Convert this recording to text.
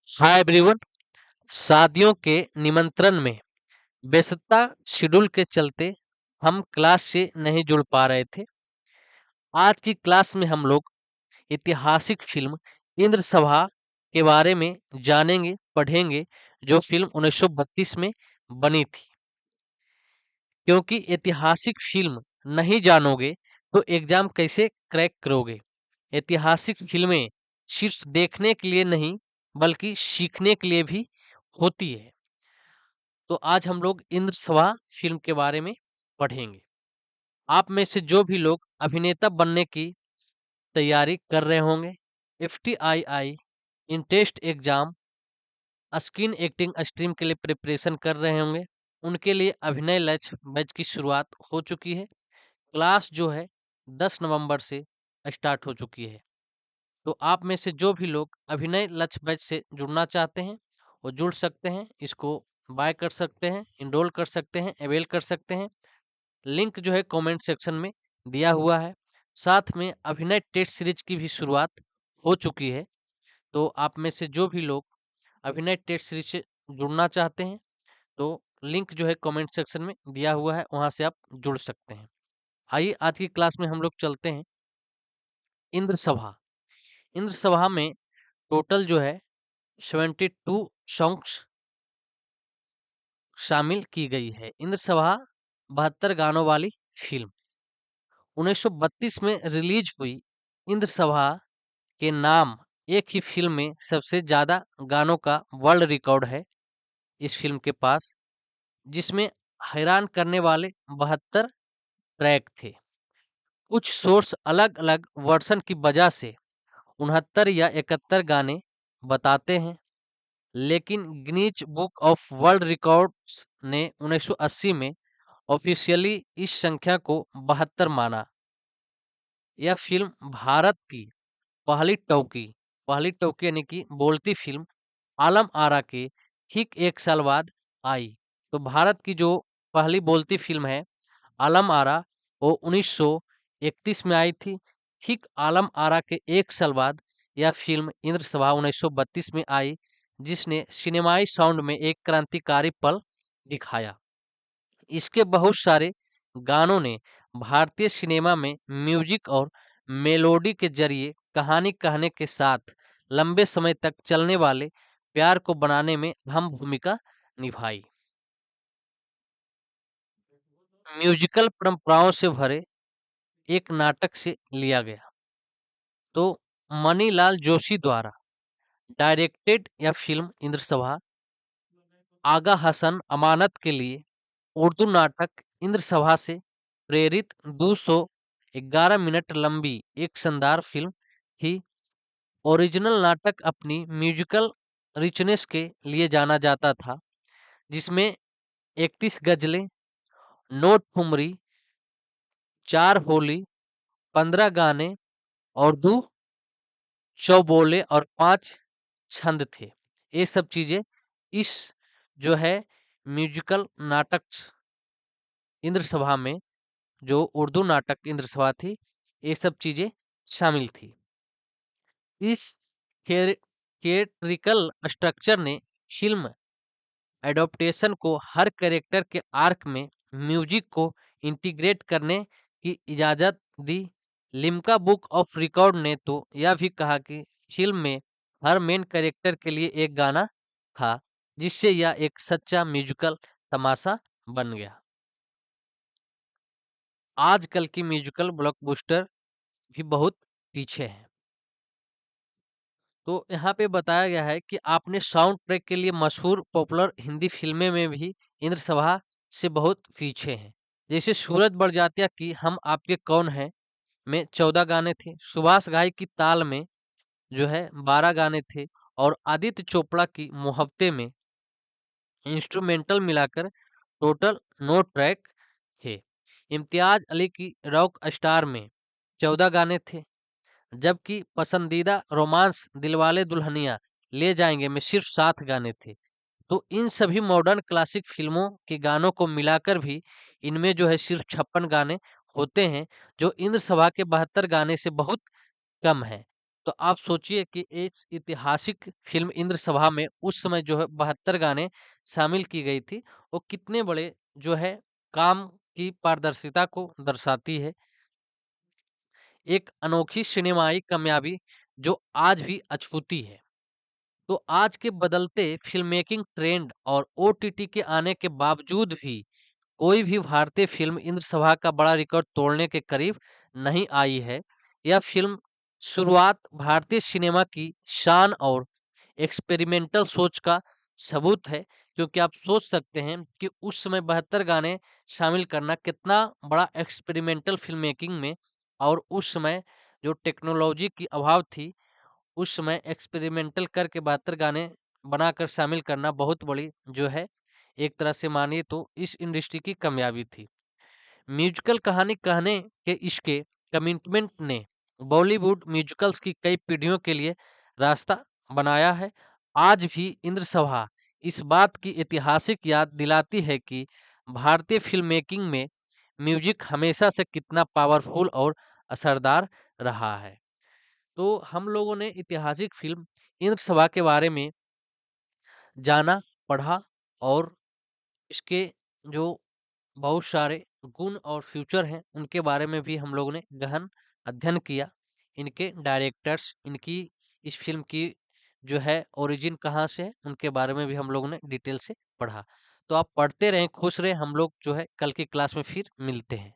Hi everyone. शादियों के निमंत्रण में व्यस्तता शेड्यूल के चलते हम क्लास से नहीं जुड़ पा रहे थे। आज की क्लास में हम लोग ऐतिहासिक फिल्म इंद्र सभा के बारे में जानेंगे पढ़ेंगे, जो फिल्म 1932 में बनी थी। क्योंकि ऐतिहासिक फिल्म नहीं जानोगे तो एग्जाम कैसे क्रैक करोगे। ऐतिहासिक फिल्में सिर्फ देखने के लिए नहीं बल्कि सीखने के लिए भी होती है। तो आज हम लोग इंद्र सभा फिल्म के बारे में पढ़ेंगे। आप में से जो भी लोग अभिनेता बनने की तैयारी कर रहे होंगे, FTII interest exam screen acting stream के लिए प्रिपरेशन कर रहे होंगे, उनके लिए अभिनय लक्ष्य बैच की शुरुआत हो चुकी है। क्लास जो है 10 नवंबर से स्टार्ट हो चुकी है। तो आप में से जो भी लोग अभिनय लक्ष्य बैच से जुड़ना चाहते हैं वो जुड़ सकते हैं। इसको बाय कर सकते हैं, इनरोल कर सकते हैं, अवेल कर सकते हैं। लिंक जो है कमेंट सेक्शन में दिया हुआ है। साथ में अभिनय टेस्ट सीरीज की भी शुरुआत हो चुकी है। तो आप में से जो भी लोग अभिनय टेस्ट सीरीज से जुड़ना चाहते हैं तो लिंक जो है कमेंट सेक्शन में दिया हुआ है, वहां से आप जुड़ सकते हैं। आइए आज की क्लास में हम लोग चलते हैं। इंद्र सभा। इंद्र सभा में टोटल जो है 72 सॉन्ग्स शामिल की गई है। इंद्र सभा 72 गानों वाली फिल्म 1932 में रिलीज हुई। इंद्र सभा के नाम एक ही फिल्म में सबसे ज्यादा गानों का वर्ल्ड रिकॉर्ड है इस फिल्म के पास, जिसमें हैरान करने वाले 72 ट्रैक थे। कुछ सोर्स अलग अलग वर्जन की वजह से 69 या 71 गाने बताते हैं, लेकिन Guinness book of world records ने 1980 में ऑफिशियली इस संख्या को 72 माना। यह फिल्म भारत की पहली टॉकी यानी कि बोलती फिल्म आलम आरा के ठीक एक साल बाद आई। तो भारत की जो पहली बोलती फिल्म है आलम आरा, वो 1931 में आई थी। ठीक आलम आरा के एक साल बाद यह फिल्म इंद्र सभा 1932 में आई, जिसने सिनेमाई साउंड में एक क्रांतिकारी पल दिखाया। इसके बहुत सारे गानों ने भारतीय सिनेमा में म्यूजिक और मेलोडी के जरिए कहानी कहने के साथ लंबे समय तक चलने वाले प्यार को बनाने में अहम भूमिका निभाई। म्यूजिकल परंपराओं से भरे एक नाटक से लिया गया। तो मनीलाल जोशी द्वारा डायरेक्टेड यह फिल्म इंद्र सभा आगा हसन अमानत के लिए उर्दू नाटक इंद्र सभा से प्रेरित 211 मिनट लंबी एक शानदार फिल्म थी। ओरिजिनल नाटक अपनी म्यूजिकल रिचनेस के लिए जाना जाता था, जिसमें 31 गजलें, नोट ठुमरी, 4 होली, 15 गाने और 2 चौबोले और 5 छंद थे। ये सब चीजें इस जो है म्यूजिकल नाटक इंद्र सभा में, जो उर्दू नाटक इंद्र सभा थी, ये सब चीजें शामिल थी। इस थिएट्रिकल स्ट्रक्चर ने फिल्म एडॉप्टेशन को हर कैरेक्टर के आर्क में म्यूजिक को इंटीग्रेट करने की इजाज़त दी। लिम्का बुक ऑफ रिकॉर्ड ने तो यह भी कहा कि फिल्म में हर मेन कैरेक्टर के लिए एक गाना था, जिससे यह एक सच्चा म्यूजिकल तमाशा बन गया। आजकल की म्यूजिकल ब्लॉकबस्टर भी बहुत पीछे है। तो यहाँ पे बताया गया है कि आपने साउंड ट्रैक के लिए मशहूर पॉपुलर हिंदी फिल्में में भी इंद्र सभा से बहुत पीछे हैं। जैसे सूरज बड़जात्या की हम आपके कौन हैं में 14 गाने थे, सुभाष घाई की ताल में जो है 12 गाने थे, और आदित्य चोपड़ा की मोहब्बतें में इंस्ट्रूमेंटल मिलाकर टोटल 9 ट्रैक थे। इम्तियाज अली की रॉक स्टार में 14 गाने थे, जबकि पसंदीदा रोमांस दिलवाले दुल्हनिया ले जाएंगे में सिर्फ 7 गाने थे। तो इन सभी मॉडर्न क्लासिक फिल्मों के गानों को मिलाकर भी इनमें जो है सिर्फ 56 गाने होते हैं, जो इंद्र सभा के 72 गाने से बहुत कम है। तो आप सोचिए कि इस ऐतिहासिक फ़िल्म इंद्रसभा में उस समय जो है 72 गाने शामिल की गई थी। वो कितने बड़े जो है काम की पारदर्शिता को दर्शाती है। एक अनोखी सिनेमाई कामयाबी जो आज भी अछूती है। तो आज के बदलते फ़िल्म मेकिंग ट्रेंड और ओटीटी के आने के बावजूद भी कोई भी भारतीय फ़िल्म इंद्रसभा का बड़ा रिकॉर्ड तोड़ने के करीब नहीं आई है। यह फ़िल्म शुरुआत भारतीय सिनेमा की शान और एक्सपेरिमेंटल सोच का सबूत है, क्योंकि आप सोच सकते हैं कि उस समय 72 गाने शामिल करना कितना बड़ा एक्सपेरिमेंटल फ़िल्म मेकिंग में, और उस समय जो टेक्नोलॉजी की अभाव थी, उस समय एक्सपेरिमेंटल करके 72 गाने बनाकर शामिल करना बहुत बड़ी जो है, एक तरह से मानिए तो इस इंडस्ट्री की कामयाबी थी। म्यूजिकल कहानी कहने के इसके कमिटमेंट ने बॉलीवुड म्यूजिकल्स की कई पीढ़ियों के लिए रास्ता बनाया है। आज भी इंद्रसभा इस बात की ऐतिहासिक याद दिलाती है कि भारतीय फिल्म मेकिंग में म्यूजिक हमेशा से कितना पावरफुल और असरदार रहा है। तो हम लोगों ने ऐतिहासिक फिल्म इंद्रसभा के बारे में जाना, पढ़ा, और इसके जो बहुत सारे गुण और फ्यूचर हैं, उनके बारे में भी हम लोगों ने गहन अध्ययन किया। इनके डायरेक्टर्स, इनकी इस फ़िल्म की जो है ओरिजिन कहाँ से है, उनके बारे में भी हम लोगों ने डिटेल से पढ़ा। तो आप पढ़ते रहें, खुश रहें, हम लोग जो है कल की क्लास में फिर मिलते हैं।